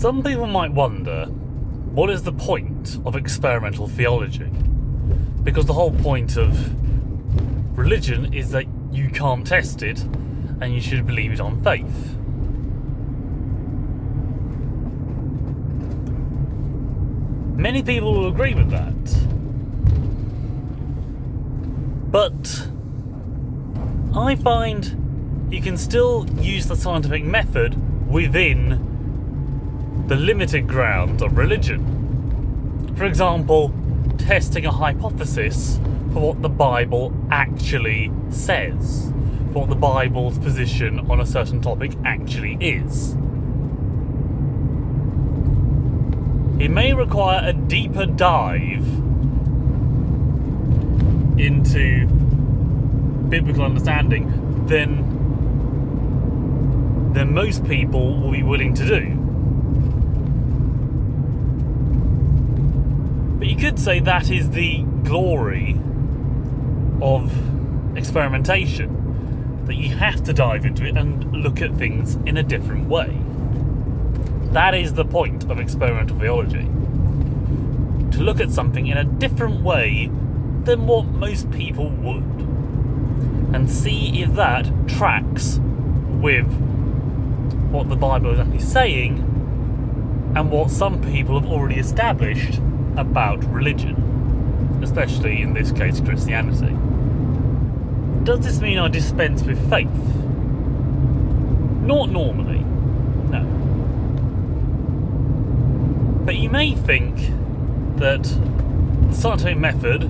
Some people might wonder, what is the point of experimental theology? Because the whole point of religion is that you can't test it and you should believe it on faith. Many people will agree with that. But I find you can still use the scientific method within the limited grounds of religion. For example, testing a hypothesis for what the Bible actually says, for what the Bible's position on a certain topic actually is. It may require a deeper dive into biblical understanding than most people will be willing to do. But you could say that is the glory of experimentation, that you have to dive into it and look at things in a different way. That is the point of experimental theology. To look at something in a different way than what most people would. And see if that tracks with what the Bible is actually saying and what some people have already established about religion, especially in this case Christianity. Does this mean I dispense with faith? Not normally, no. But you may think that the scientific method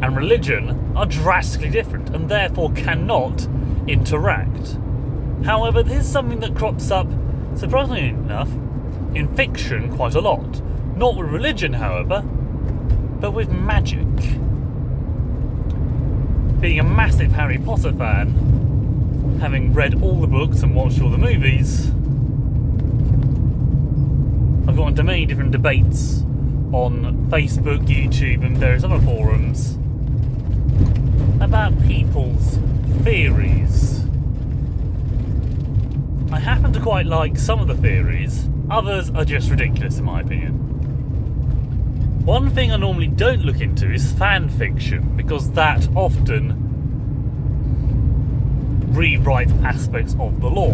and religion are drastically different and therefore cannot interact. However, this is something that crops up, surprisingly enough, in fiction quite a lot. Not with religion, however, but with magic. Being a massive Harry Potter fan, having read all the books and watched all the movies, I've got into many different debates on Facebook, YouTube and various other forums about people's theories. I happen to quite like some of the theories, others are just ridiculous in my opinion. One thing I normally don't look into is fan fiction, because that often rewrites aspects of the law.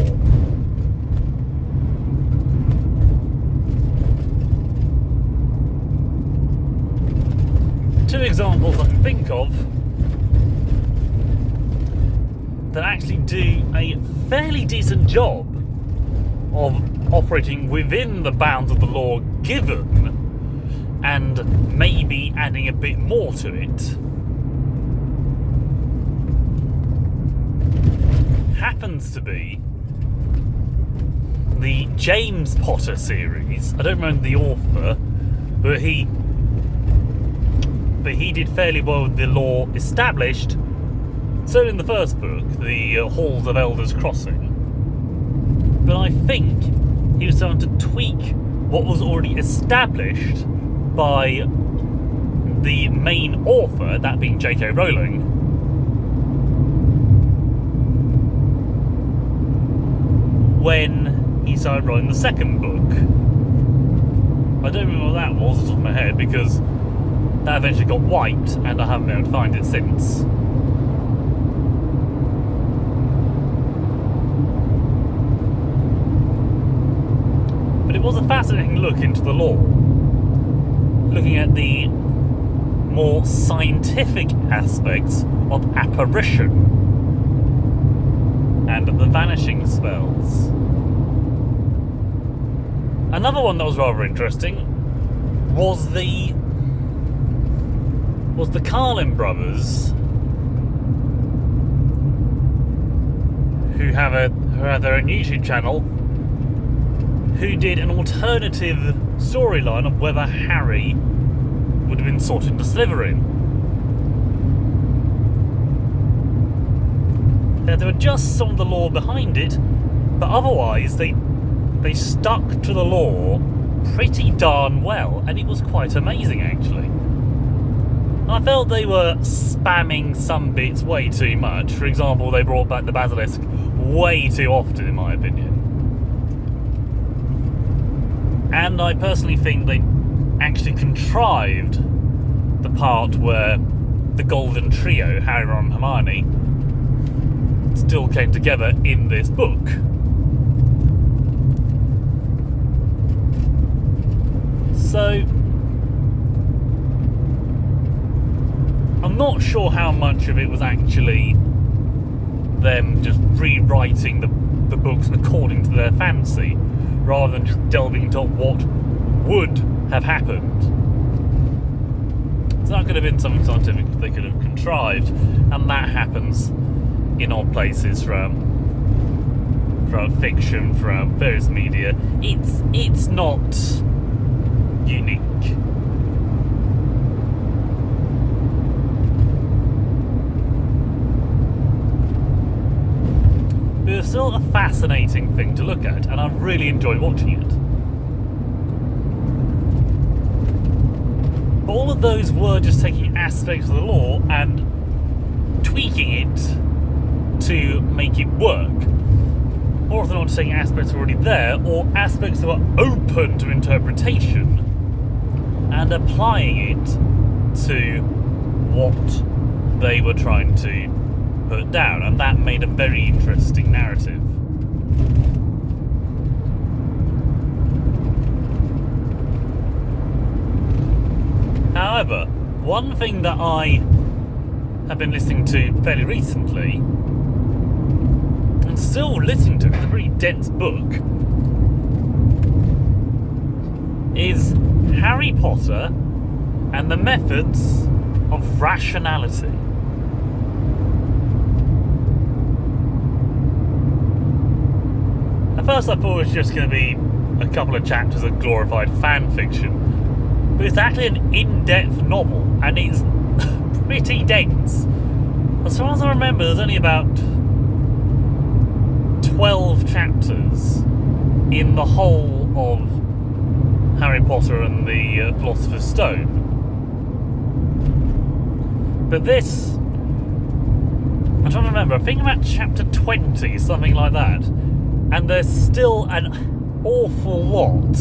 Two examples I can think of that actually do a fairly decent job of operating within the bounds of the law given, and maybe adding a bit more to it, happens to be the James Potter series. I don't remember the author, but he did fairly well with the law established. So in the first book, the Halls of Elders Crossing. But I think he was starting to tweak what was already established by the main author, that being J.K. Rowling, when he started writing the second book. I don't remember what that was off the top of my head, because that eventually got wiped and I haven't been able to find it since. But it was a fascinating look into the law, looking at the more scientific aspects of apparition and the vanishing spells. Another one that was rather interesting was the Carlin brothers, who have their own YouTube channel, who did an alternative storyline of whether Harry would have been sorted into Slytherin. Now, there were just some of the law behind it, but otherwise they stuck to the law pretty darn well, and it was quite amazing actually. I felt they were spamming some bits way too much. For example, they brought back the basilisk way too often in my opinion. And I personally think they actually contrived the part where the golden trio, Harry, Ron and Hermione, still came together in this book. So I'm not sure how much of it was actually them just rewriting the books according to their fancy, rather than just delving into what would have happened. So that could have been something scientific they could have contrived, and that happens in odd places throughout fiction, throughout various media. It's not unique. But it's still a fascinating thing to look at, and I really enjoy watching it. But all of those were just taking aspects of the law and tweaking it to make it work. Or if they're not just taking aspects that are already there, or aspects that were open to interpretation, and applying it to what they were trying to put down, and that made a very interesting narrative. However, one thing that I have been listening to fairly recently, and still listening to, it's a pretty dense book, is Harry Potter and the Methods of Rationality. At first I thought it was just going to be a couple of chapters of glorified fan fiction, but it's actually an in-depth novel, and it's pretty dense. As far as I remember, there's only about 12 chapters in the whole of Harry Potter and the Philosopher's Stone. But this, I'm trying to remember, I think about chapter 20, something like that. And there's still an awful lot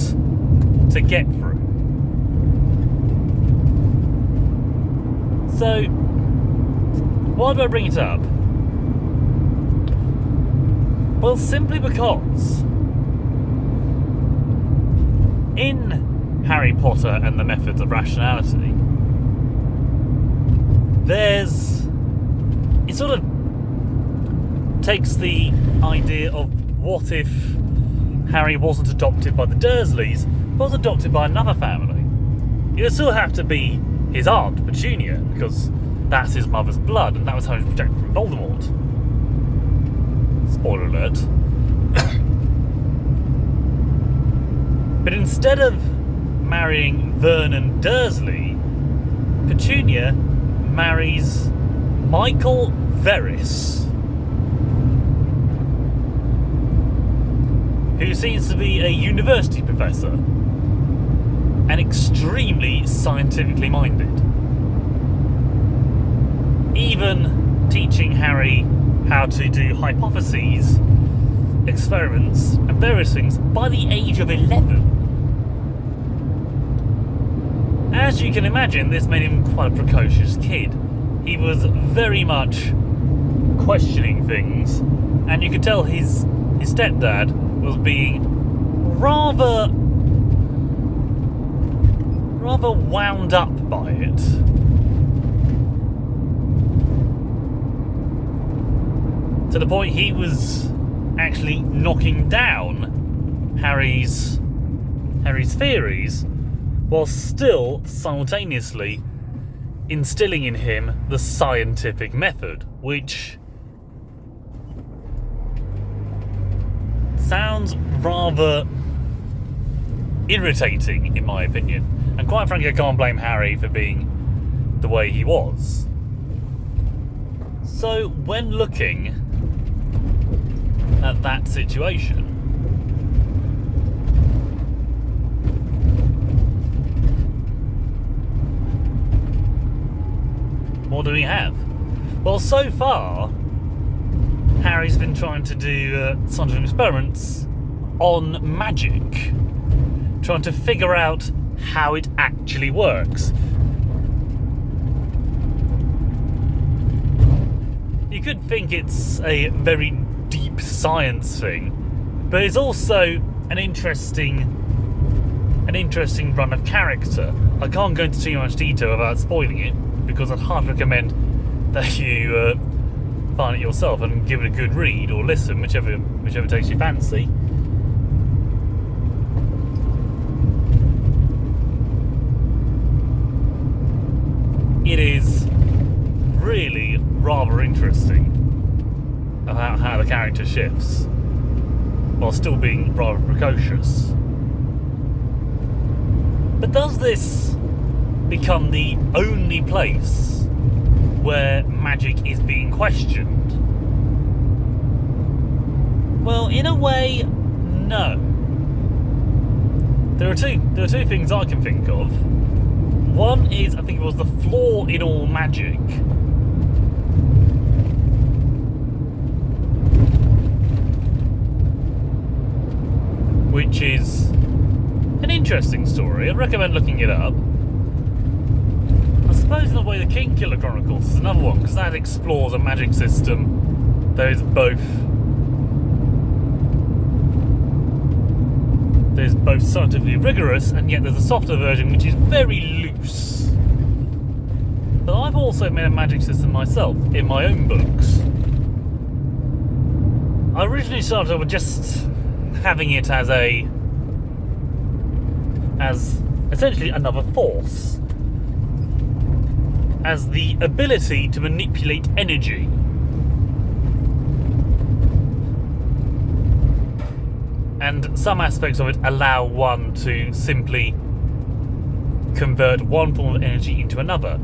to get through. So, why do I bring it up? Well, simply because in Harry Potter and the Methods of Rationality, it sort of takes the idea of what if Harry wasn't adopted by the Dursleys, but was adopted by another family. It would still have to be his aunt, Petunia, because that's his mother's blood, and that was how he was protected from Voldemort. Spoiler alert. But instead of marrying Vernon Dursley, Petunia marries Michael Verris, who seems to be a university professor and extremely scientifically minded, even teaching Harry how to do hypotheses, experiments, and various things by the age of 11. As you can imagine, this made him quite a precocious kid. He was very much questioning things, and you could tell his stepdad was being rather wound up by it. To the point he was actually knocking down Harry's theories, while still simultaneously instilling in him the scientific method, which sounds rather irritating in my opinion, and quite frankly I can't blame Harry for being the way he was. So when looking at that situation, what do we have? Well, so far Harry's been trying to do scientific experiments on magic, trying to figure out how it actually works. You could think it's a very deep science thing, but it's also an interesting run of character. I can't go into too much detail without spoiling it, because I'd hard recommend that you find it yourself and give it a good read or listen, whichever takes your fancy. It is really rather interesting about how the character shifts while still being rather precocious. But does this become the only place where magic is being questioned? Well, in a way, no. There are two things I can think of. One is, I think it was the flaw in all magic. Which is an interesting story. I'd recommend looking it up. I suppose in a way the Kingkiller Chronicles is another one, because that explores a magic system that is both scientifically rigorous, and yet there's a softer version which is very loose. But I've also made a magic system myself in my own books. I originally started with just having it as essentially another force, as the ability to manipulate energy. And some aspects of it allow one to simply convert one form of energy into another.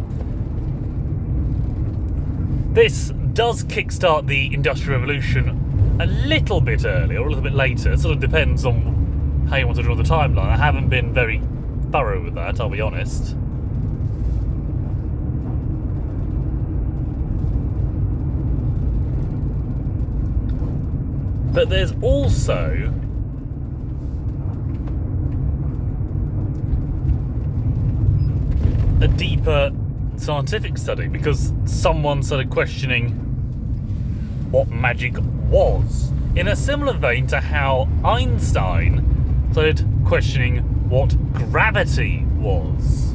This does kickstart the Industrial Revolution a little bit earlier or a little bit later. It sort of depends on how you want to draw the timeline. I haven't been very thorough with that, I'll be honest. But there's also a deeper scientific study, because someone started questioning what magic was, in a similar vein to how Einstein started questioning what gravity was.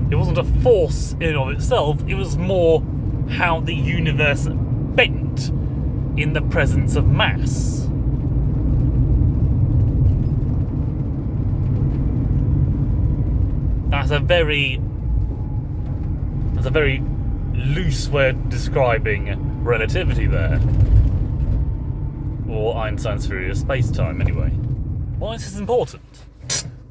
It wasn't a force in and of itself, it was more how the universe bent in the presence of mass. That's a very loose way of describing relativity there. Or Einstein's theory of space-time, anyway. Why is this important?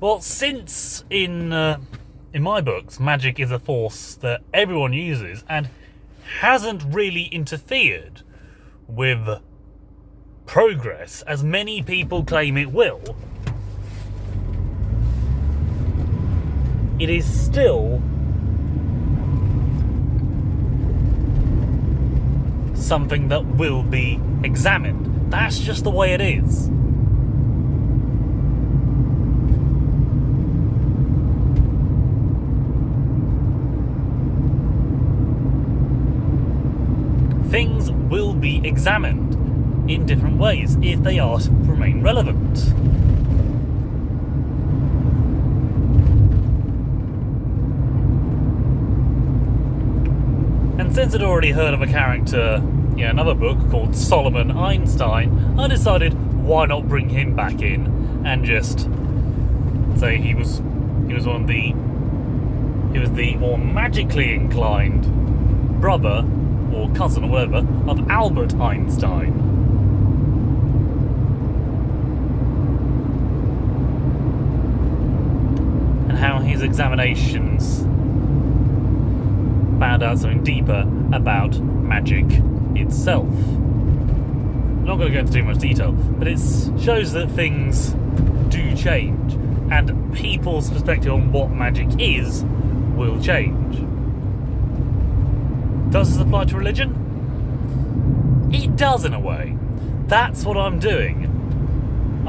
Well, since in my books, magic is a force that everyone uses and hasn't really interfered with progress as many people claim it will, it is still something that will be examined. That's just the way it is. Things will be examined in different ways if they are to remain relevant. And since I'd already heard of a character in another book called Solomon Einstein, I decided why not bring him back in and just say he was the more magically inclined brother or cousin or whatever of Albert Einstein. And how his examinations found out something deeper about magic itself. I'm not going to go into too much detail, but it shows that things do change, and people's perspective on what magic is will change. Does this apply to religion? It does, in a way. That's what I'm doing.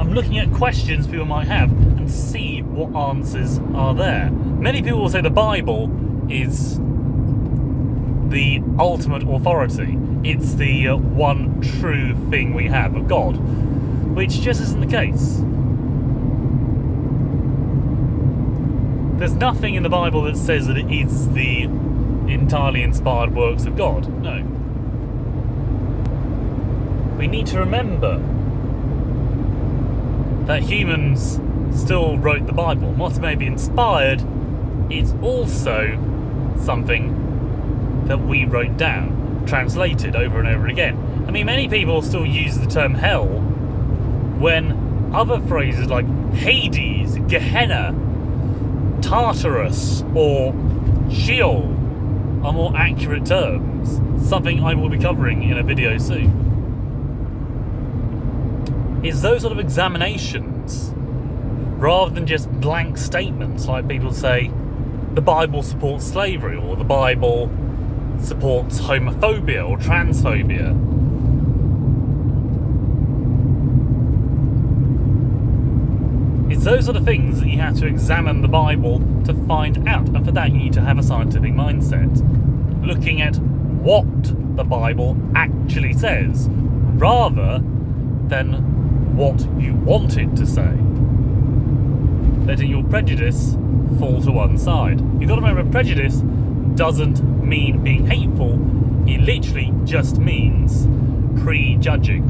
I'm looking at questions people might have, and and see what answers are there. Many people will say the Bible is the ultimate authority. It's the one true thing we have of God, which just isn't the case. There's nothing in the Bible that says that it is the entirely inspired works of God. No. We need to remember that humans still wrote the Bible. Whilst it may be inspired, it's also something that we wrote down, translated over and over again. I mean, many people still use the term hell when other phrases like Hades, Gehenna, Tartarus, or Sheol are more accurate terms, something I will be covering in a video soon. It's those sort of examinations, rather than just blank statements like people say, the Bible supports slavery, or the Bible supports homophobia or transphobia. It's those sort of things that you have to examine the Bible to find out, and for that you need to have a scientific mindset, looking at what the Bible actually says, rather than what you want it to say. Letting your prejudice fall to one side. You've got to remember, prejudice doesn't mean being hateful, it literally just means prejudging.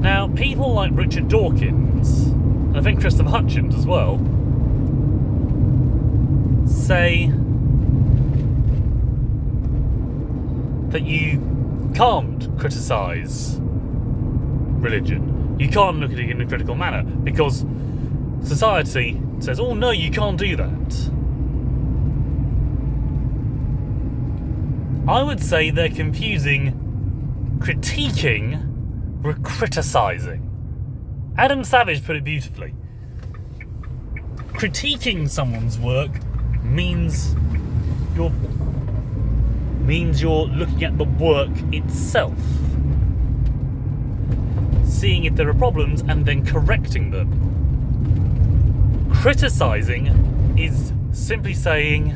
Now, people like Richard Dawkins, and I think Christopher Hitchens as well, say that you can't criticise religion. You can't look at it in a critical manner because society says, oh no, you can't do that. I would say they're confusing critiquing with criticising. Adam Savage put it beautifully. Critiquing someone's work means you're looking at the work itself, seeing if there are problems and then correcting them. Criticising is simply saying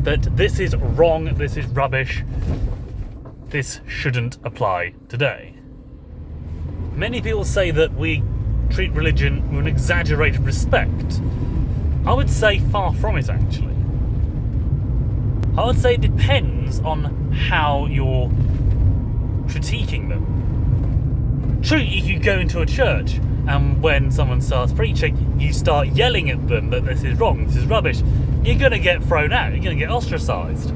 that this is wrong, this is rubbish, this shouldn't apply today. Many people say that we treat religion with an exaggerated respect. I would say far from it, actually. I would say it depends on how you're critiquing them. True, if you go into a church and when someone starts preaching, you start yelling at them that this is wrong, this is rubbish, you're going to get thrown out, you're going to get ostracised.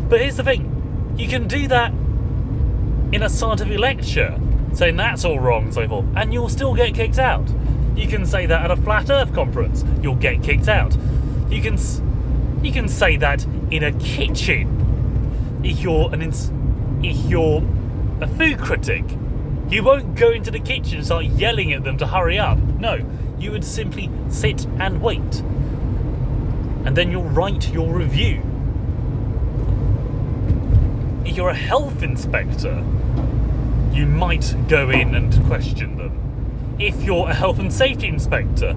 But here's the thing, you can do that in a scientific lecture, saying that's all wrong and so forth, and you'll still get kicked out. You can say that at a flat earth conference, you'll get kicked out. You can say that in a kitchen. If you're a food critic, you won't go into the kitchen and start yelling at them to hurry up. No, you would simply sit and wait. And then you'll write your review. If you're a health inspector, you might go in and question them. If you're a health and safety inspector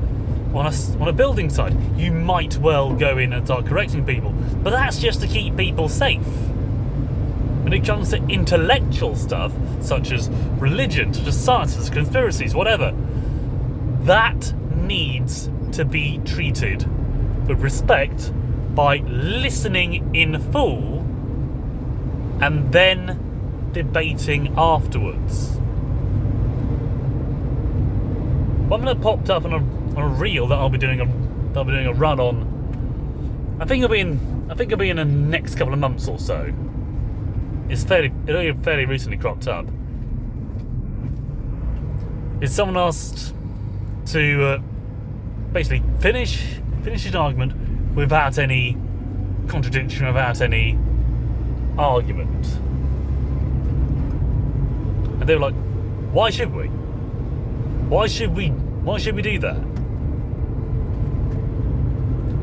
on a building site, you might well go in and start correcting people. But that's just to keep people safe. When it comes to intellectual stuff, such as religion, such as sciences, conspiracies, whatever, that needs to be treated with respect by listening in full and then debating afterwards. One that popped up on a reel that I'll be doing a run on. I think it'll be in the next couple of months or so. It only fairly recently cropped up. Is someone asked to basically finish his argument without any contradiction, without any argument. And they were like, why should we? Why should we do that?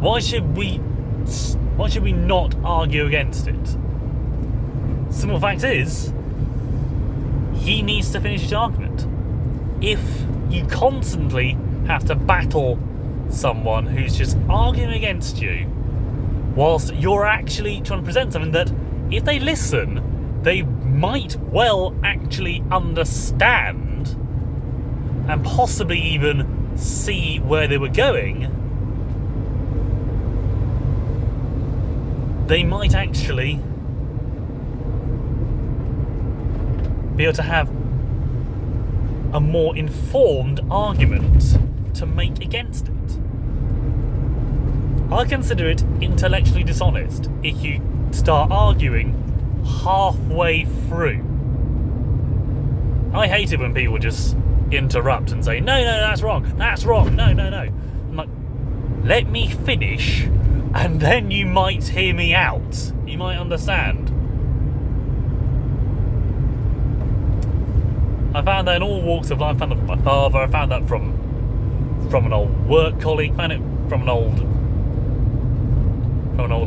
Why should we not argue against it? Simple fact is, he needs to finish his argument. If you constantly have to battle someone who's just arguing against you, whilst you're actually trying to present something that, if they listen, they might well actually understand and possibly even see where they were going, they might actually be able to have a more informed argument to make against it. I consider it intellectually dishonest if you start arguing halfway through. I hate it when people just interrupt and say, no, that's wrong, no. I'm like, let me finish, and then you might hear me out. You might understand. I found that in all walks of life. I found that from my father. I found that from an old work colleague. I found it from an old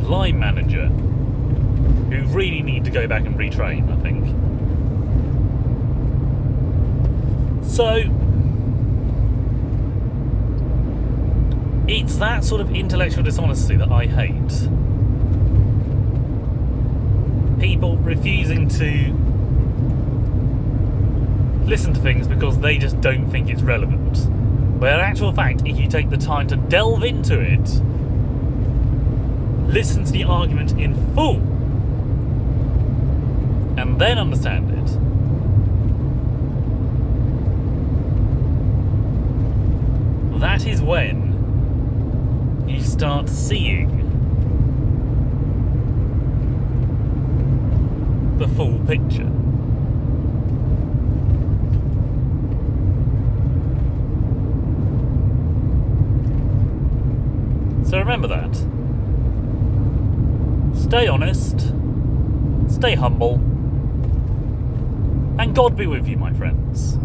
line manager who really need to go back and retrain, I think. So it's that sort of intellectual dishonesty that I hate. People refusing to listen to things because they just don't think it's relevant. Where in actual fact, if you take the time to delve into it, listen to the argument in full, and then understand it, that is when you start seeing the full picture. So remember that. Stay honest, stay humble, and God be with you, my friends.